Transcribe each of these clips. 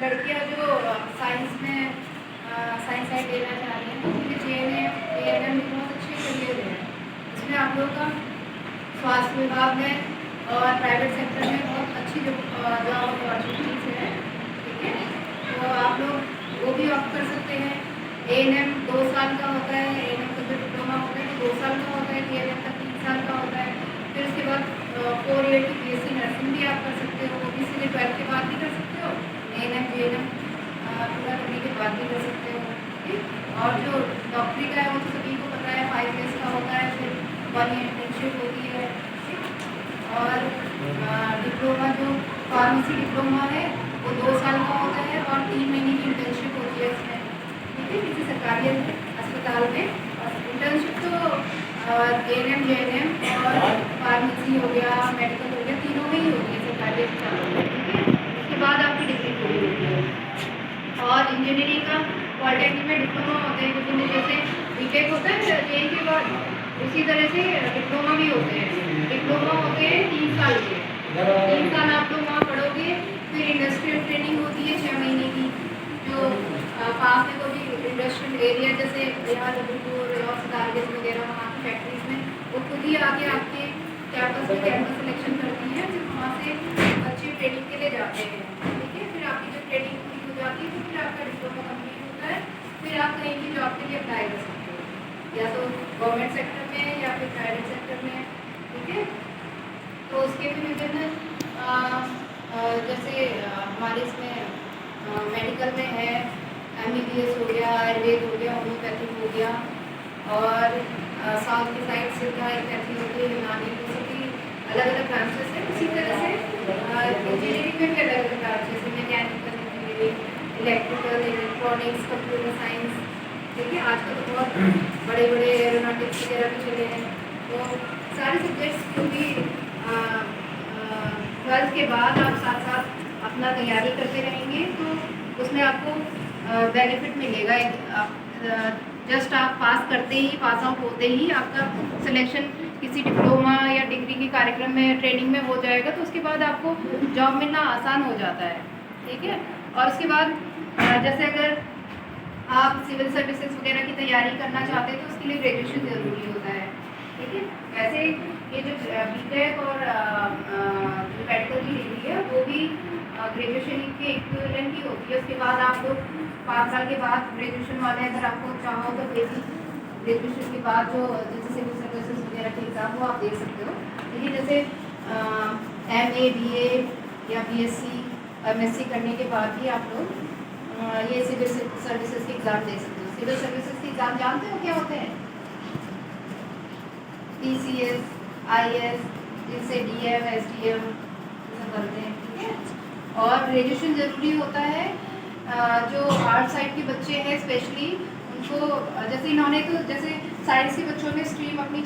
लड़कियां जो साइंस में साइंस साइड लेना चाह रही हैं तो उनके JNM भी बहुत अच्छे करियर है। इसमें आप लोगों का स्वास्थ्य विभाग में और प्राइवेट सेक्टर में बहुत अच्छी जॉब अपॉर्चुनिटीज़ है। ठीक है, तो आप लोग वो भी ऑप्ट कर सकते हैं। ANM 2 साल का होता है, ANM का जो डिप्लोमा होता है 2 साल का होता है, TNM का 3 साल का होता है। फिर उसके बाद 4 ईयर की BSc नर्सिंग भी आप कर सकते हो, वो भी सीधे 12 के बाद भी कर सकते हो, ANM JNM पूरा करने के बाद भी कर सकते हो। ठीक, और जो डॉक्टरी का है वो तो सभी को पता है, 5 ईयर्स का होता है, फिर 1 ईयर इंटर्नशिप होती है। और डिप्लोमा जो फार्मेसी डिप्लोमा है वो 2 साल का होता है और 3 महीने की इंटर्नशिप होती है इसमें। ठीक है, किसी सरकारी अस्पताल में। और इंटर्नशिप तो ANM JNM और फार्मेसी हो गया, मेडिकल हो गया, तीनों में ही होती है सरकारी अस्पतालों में। ठीक है, उसके बाद आपकी डिग्री पूरी होती है। और इंजीनियरिंग का पॉलिटेक्निक में डिप्लोमा होते हैं, क्योंकि जैसे BTEC होता है JEE के बाद, उसी तरह से डिप्लोमा भी होते हैं। डिप्लोमा होते हैं 3 साल के, 3 साल आप लोग वहाँ पढ़ोगे। फिर इंडस्ट्रियल ट्रेनिंग होती है 6 महीने की, जो पास में कोई भी इंडस्ट्रियल एरिया जैसे यहाँ जबलपुर और सितारगंज वगैरह वहाँ की फैक्ट्रीज में वो खुद ही आके आपके कैंपस में कैंपस सिलेक्शन करती हैं, फिर वहाँ से अच्छी ट्रेनिंग के लिए जाते हैं। ठीक है, फिर आपकी जब ट्रेनिंग पूरी हो जाती है तो फिर आपका डिप्लोमा कंप्लीट होता है। फिर आप कहीं की जॉब के लिए अप्लाई कर सकते हो, या तो गवर्नमेंट सेक्टर में या फिर प्राइवेट सेक्टर में। ठीक है, तो उसके भी विभिन्न जैसे हमारे इसमें मेडिकल में है MBBS हो गया, आयुर्वेद हो गया, होम्योपैथिक हो गया, और साउथ की साइड सिद्धा एलोपैथी हो गई, यूनानी, तो सभी अलग अलग ब्रांचेस हैं। उसी तरह से इंजीनियरिंग में भी अलग अलग ब्रांचेस हैं, mechanical engineering, electrical, electronics, computer science. ठीक है, आजकल तो बहुत बड़े बड़े एरोनॉटिक्स वगैरह भी चले हैं। तो सारे सब्जेक्ट्स जो भी 12th के बाद आप साथ साथ अपना तैयारी करते रहेंगे तो उसमें आपको बेनिफिट मिलेगा। जस्ट आप पास करते ही, पास आउट होते ही आपका सिलेक्शन किसी डिप्लोमा या डिग्री के कार्यक्रम में, ट्रेनिंग में हो जाएगा, तो उसके बाद आपको जॉब मिलना आसान हो जाता है। ठीक है, और उसके बाद जैसे अगर आप सिविल सर्विसेज वगैरह की तैयारी करना चाहते हैं तो उसके लिए ग्रेजुएशन ज़रूरी होता है। ठीक है, वैसे ये जो BTEC और जो मेडिकल की डिग्री है वो भी ग्रेजुएशन के इक्विवेलेंट ही होती है। उसके बाद आप लोग 5 साल के बाद ग्रेजुएशन वाले अगर आपको चाहो तो ग्रेजुएशन के बाद जो जैसे सिविल सर्विसेज वगैरह के एग्ज़ाम वो आप दे सकते हो। लेकिन जैसे MA BA या BSc MSc करने के बाद भी आप लोग ये सिविल सर्विसेज के एग्ज़ाम दे सकते हो। सिविल सर्विसेज के एग्ज़ाम जानते हो क्या होते हैं? TCS, IS, जिनसे DM SDM सब बनते हैं। ठीक है, और ग्रेजुएशन ज़रूरी होता है। जो आर्ट साइड के बच्चे हैं स्पेशली उनको, जैसे इन्होंने तो जैसे साइंस के बच्चों ने स्ट्रीम अपनी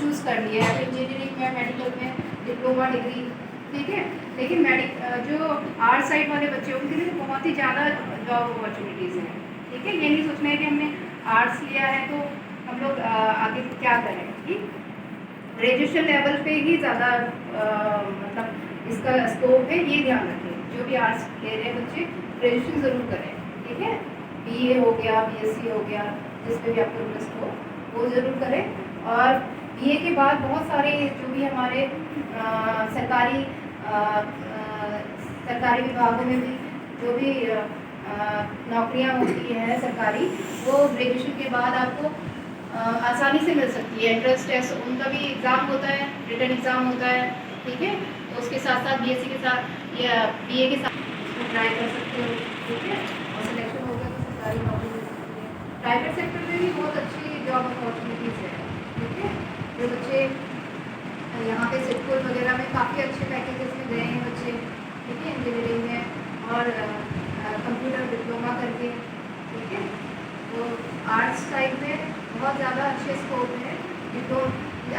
चूज़ कर ली है, इंजीनियरिंग में, मेडिकल में, डिप्लोमा डिग्री। ठीक है, लेकिन जो आर्ट साइड वाले बच्चे उनके लिए बहुत ही ज़्यादा जॉब अपॉर्चुनिटीज़ हैं। ठीक है, ये नहीं सोचना है कि हमने आर्ट्स लिया है तो हम लोग आगे क्या करें। ग्रेजुएशन लेवल पे ही ज़्यादा मतलब इसका स्कोप है, ये ध्यान रखें। जो भी आर्ट्स ले रहे हैं बच्चे ग्रेजुएशन ज़रूर करें। ठीक है, BA हो गया, BSc हो गया, जिस पे भी आपको इंटरेस्ट हो वो ज़रूर करें। और BA के बाद बहुत सारे जो भी हमारे सरकारी विभागों में भी जो भी नौकरियां होती हैं सरकारी, वो ग्रेजुएशन के बाद आपको आसानी से मिल सकती है। एंट्रेंस टेस्ट उनका भी एग्ज़ाम होता है, रिटन एग्ज़ाम होता है। ठीक है, तो उसके साथ साथ BSc के साथ या BA के साथ ट्राई कर सकते हो। ठीक है, और सिलेक्शन हो गया तो सरकारी नौकरी मिल सकती है। प्राइवेट सेक्टर में भी बहुत अच्छी जॉब अपॉर्चुनिटीज़ है। ठीक है, जो बच्चे यहाँ पे सिडकुल वगैरह में काफ़ी अच्छे पैकेजेस में गए हैं बच्चे। ठीक है, इंजीनियरिंग में और कंप्यूटर डिप्लोमा करके। ठीक है, तो आर्ट्स साइड में बहुत ज़्यादा अच्छे स्कोप है। तो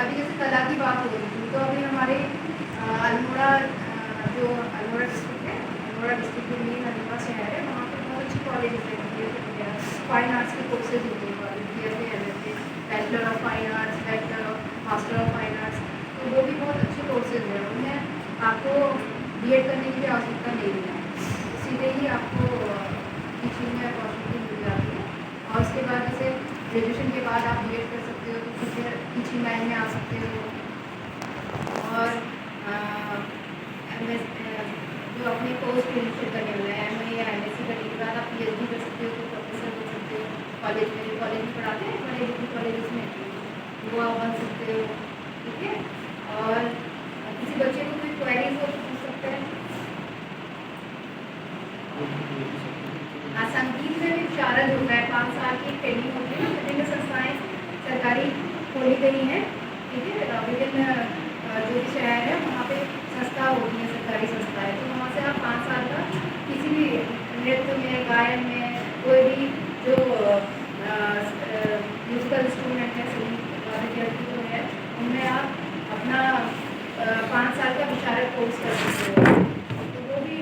अभी जैसे कला की बात हो रही थी, तो अभी हमारे अल्मोड़ा जो अल्मोड़ा डिस्ट्रिक्ट है, अल्मोड़ा डिस्ट्रिक्ट में मेन अल्मोड़ा शहर है, वहाँ पर बहुत अच्छी कॉलेज है, फाइन आर्ट्स के कोर्सेज होते हैं कॉलेज, जैसे bachelor of fine arts, bachelor of master of fine arts, तो वो भी बहुत अच्छे कोर्सेज हैं। उनमें आपको BEd करने की भी आवश्यकता नहीं है, सीधे ही आपको टीचिंग में अपॉर्चुनिटी मिल जाती है। और उसके बाद जैसे ग्रेजुएशन के बाद आप बी कर सकते हो तो फिर टीचिंग लाइन में आ सकते हो। और जो अपने पोस्ट फिनिश करने वाला है MA या MSc करने के बाद आप PhD कर सकते हो तो प्रोफेसर बन सकते हो। कॉलेज में पढ़ाते हैं बड़े डिग्री कॉलेज में, वो आप बन सकते हो। ठीक है, और किसी बच्चे को कोई क्वेरीज हो तो पूछ सकते हैं। संगीत में भी विशारद होता है, 5 साल की ट्रेनिंग होती है। विभिन्न संस्थाएं सरकारी खोली गई हैं। ठीक है, विभिन्न जो भी शहर है वहाँ पे संस्था होती है, सरकारी संस्था है, तो वहाँ से आप 5 साल का किसी भी नृत्य में, गायन में, कोई भी जो म्यूजिकल इंस्ट्रूमेंट है, संगीत विद्यार्थी जो है, उनमें आप अपना 5 साल का विशारद कोर्स कर सकते हो। तो वो भी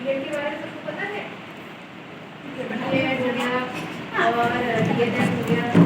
BEd के बारे में सबको पता है? BEd हो गया और DED हो गया।